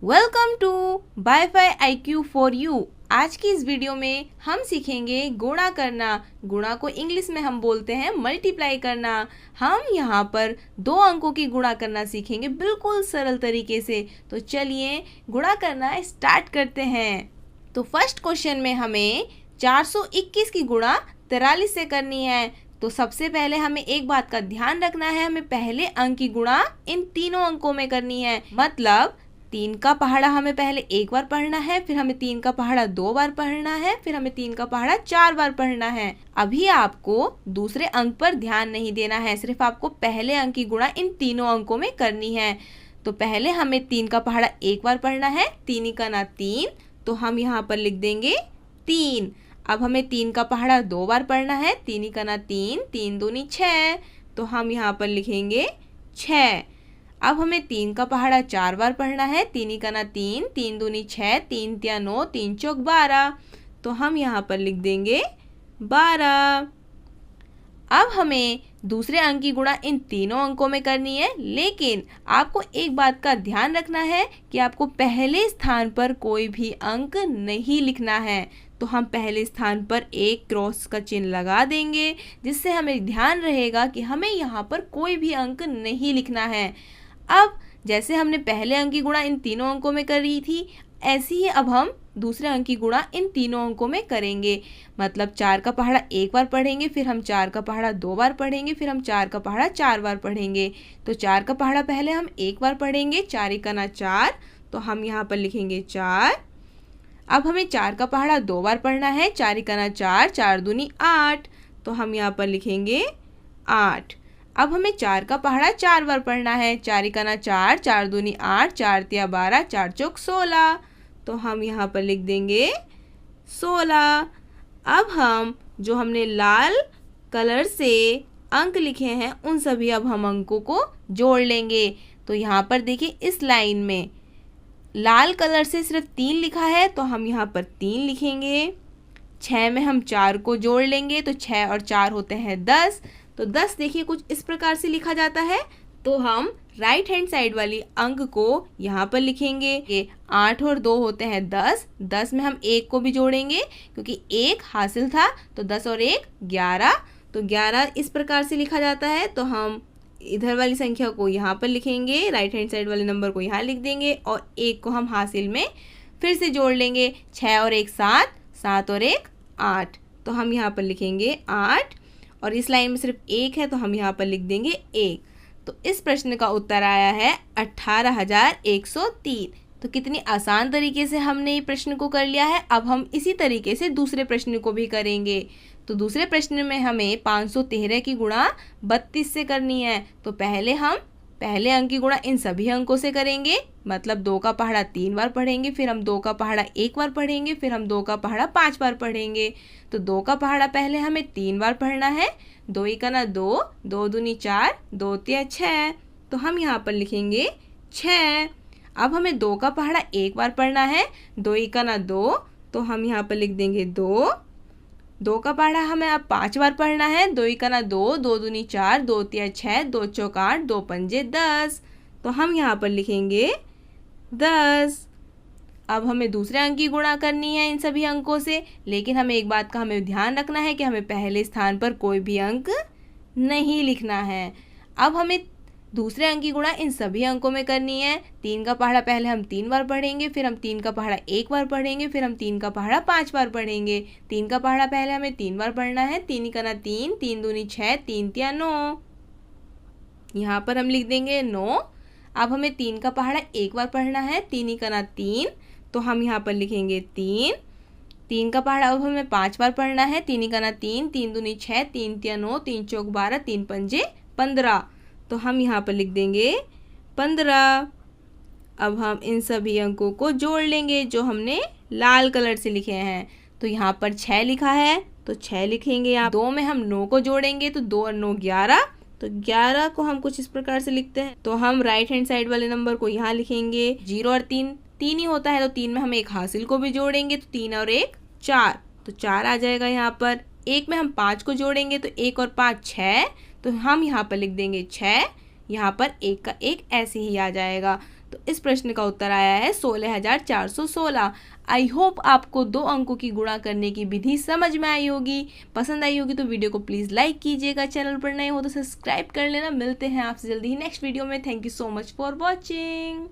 Welcome to wifi IQ for you. आज की इस वीडियो में हम सीखेंगे गुणा करना। गुणा को इंग्लिश में हम बोलते हैं मल्टीप्लाई करना। हम यहाँ पर 2 अंकों की गुणा करना सीखेंगे बिल्कुल सरल तरीके से। तो चलिए गुणा करना स्टार्ट करते हैं। तो फर्स्ट क्वेश्चन में हमें 421 की गुणा 43 से करनी है। तो सबसे पहले हमें एक बात का ध्यान रखना है, हमें पहले अंक की गुणा इन तीनों अंकों में करनी है। मतलब 3 का पहाड़ा हमें पहले एक बार पढ़ना है, फिर हमें 3 का पहाड़ा 2 बार पढ़ना है, फिर हमें 3 का पहाड़ा 4 बार पढ़ना है। अभी आपको दूसरे अंक पर ध्यान नहीं देना है, सिर्फ आपको पहले अंक की गुणा इन तीनों अंकों में करनी है। तो पहले हमें 3 का पहाड़ा एक बार पढ़ना है, 3 का ना 3, तो हम यहाँ पर लिख देंगे 3। अब हमें 3 का पहाड़ा 2 बार पढ़ना है, 3 का ना 3, 3 दूनी 6, तो हम यहाँ पर लिखेंगे 6। अब हमें 3 का पहाड़ा 4 बार पढ़ना है, 3 का ना 3, 3 दूनी 6, 3 तिया 9, 3 चौक 12, तो हम यहाँ पर लिख देंगे 12। अब हमें दूसरे अंक की गुणा इन तीनों अंकों में करनी है, लेकिन आपको एक बात का ध्यान रखना है कि आपको पहले स्थान पर कोई भी अंक नहीं लिखना है। तो हम पहले स्थान पर एक क्रॉस का चिन्ह लगा देंगे, जिससे हमें ध्यान रहेगा कि हमें यहाँ पर कोई भी अंक नहीं लिखना है। अब जैसे हमने पहले अंक की गुणा इन तीनों अंकों में करी थी, ऐसे ही अब हम दूसरे अंक की गुणा इन तीनों अंकों में करेंगे। मतलब 4 का पहाड़ा एक बार पढ़ेंगे, फिर हम 4 का पहाड़ा 2 बार पढ़ेंगे, फिर हम 4 का पहाड़ा 4 बार पढ़ेंगे। तो 4 का पहाड़ा पहले हम एक बार पढ़ेंगे, 4 का ना 4, तो हम यहाँ पर लिखेंगे 4। अब हमें 4 का पहाड़ा 2 बार पढ़ना है, 4 का ना 4, 4 दूनी 8, तो हम यहाँ पर लिखेंगे 8। अब हमें 4 का पहाड़ा 4 बार पढ़ना है, 4 का ना 4, 4 दूनी 8, 4 तिया 12, 4 चौक 16, तो हम यहाँ पर लिख देंगे 16। अब हम जो हमने लाल कलर से अंक लिखे हैं उन सभी अब हम अंकों को जोड़ लेंगे। तो यहाँ पर देखिए इस लाइन में लाल कलर से सिर्फ 3 लिखा है, तो हम यहाँ पर 3 लिखेंगे। 6 में हम 4 को जोड़ लेंगे, तो 6 और 4 होते हैं 10। तो 10 देखिए कुछ इस प्रकार से लिखा जाता है। तो हम राइट हैंड साइड वाली अंक को यहाँ पर लिखेंगे। ये 8 और 2 होते हैं 10। 10 में हम 1 को भी जोड़ेंगे, क्योंकि 1 हासिल था, तो 10 और 1 11। तो 11 इस प्रकार से लिखा जाता है। तो हम इधर वाली संख्या को यहाँ पर लिखेंगे, राइट हैंड साइड वाले नंबर को यहाँ लिख देंगे, और 1 को हम हासिल में फिर से जोड़ लेंगे। 6 और 1 7, 7 और 1 8, तो हम यहाँ पर लिखेंगे 8। और इस लाइन में सिर्फ 1 है, तो हम यहाँ पर लिख देंगे 1। तो इस प्रश्न का उत्तर आया है 18,103। तो कितनी आसान तरीके से हमने ये प्रश्न को कर लिया है। अब हम इसी तरीके से दूसरे प्रश्न को भी करेंगे। तो दूसरे प्रश्न में हमें 513 की गुणा 32 से करनी है। तो पहले हम पहले अंक की गुणा इन सभी अंकों से करेंगे। मतलब 2 का पहाड़ा 3 बार पढ़ेंगे, फिर हम 2 का पहाड़ा 1 बार पढ़ेंगे, फिर हम 2 का पहाड़ा 5 बार पढ़ेंगे। तो 2 का पहाड़ा पहले हमें 3 बार पढ़ना है, 2 का ना 2, 2 दूनी 4, 2 तिया 6, तो हम यहाँ पर लिखेंगे 6। अब हमें 2 का पहाड़ा 1 बार पढ़ना है, 2 का ना 2, तो हम यहाँ पर लिख देंगे 2। 2 का पहाड़ा हमें अब 5 बार पढ़ना है, 2 का ना 2, 2 दूनी 4, 2 तिया 6, 2 चौक 8, 2 पंजे 10, तो हम यहाँ पर लिखेंगे 10। अब हमें दूसरे अंक की गुणा करनी है इन सभी अंकों से, लेकिन हमें एक बात का हमें ध्यान रखना है कि हमें पहले स्थान पर कोई भी अंक नहीं लिखना है। अब हमें दूसरे अंक की गुणा इन सभी अंकों में करनी है। 3 का पहाड़ा पहले हम 3 बार पढ़ेंगे, फिर हम 3 का पहाड़ा 1 बार पढ़ेंगे, फिर हम 3 का पहाड़ा 5 बार पढ़ेंगे। 3 का पहाड़ा पहले हमें 3 बार पढ़ना है, 3 का ना 3, 3 दूनी 6, 3 तिया 9, यहाँ पर हम लिख देंगे 9। अब हमें 3 का पहाड़ा 1 बार पढ़ना है, 3 का ना 3, तो हम यहाँ पर लिखेंगे 3। 3 का पहाड़ा अब हमें 5 बार पढ़ना है, 3 का ना 3, 3 दूनी 6, 3 तिया 9, 3 चौक 12, 3 पंजे 15, तो हम यहाँ पर लिख देंगे 15। अब हम इन सभी अंकों को जोड़ लेंगे जो हमने लाल कलर से लिखे हैं। तो यहाँ पर 6 लिखा है, तो 6 लिखेंगे। यहाँ 2 में हम 9 को जोड़ेंगे, तो 2 और 9 11, तो 11 को हम कुछ इस प्रकार से लिखते हैं। तो हम राइट हैंड साइड वाले नंबर को यहाँ लिखेंगे। 0 और 3 3 ही होता है, तो 3 में हम एक हासिल को भी जोड़ेंगे, तो 3 और 1 4, तो 4 आ जाएगा यहाँ पर। 1 में हम 5 को जोड़ेंगे, तो 1 और 5 6, तो हम यहाँ पर लिख देंगे 6। यहाँ पर 1 का 1 ऐसे ही आ जाएगा। तो इस प्रश्न का उत्तर आया है 16,416। आई होप आपको 2 अंकों की गुणा करने की विधि समझ में आई होगी। पसंद आई होगी तो वीडियो को प्लीज़ लाइक कीजिएगा, चैनल पर नए हो तो सब्सक्राइब कर लेना। मिलते हैं आपसे जल्दी ही नेक्स्ट वीडियो में। Thank you so much for watching.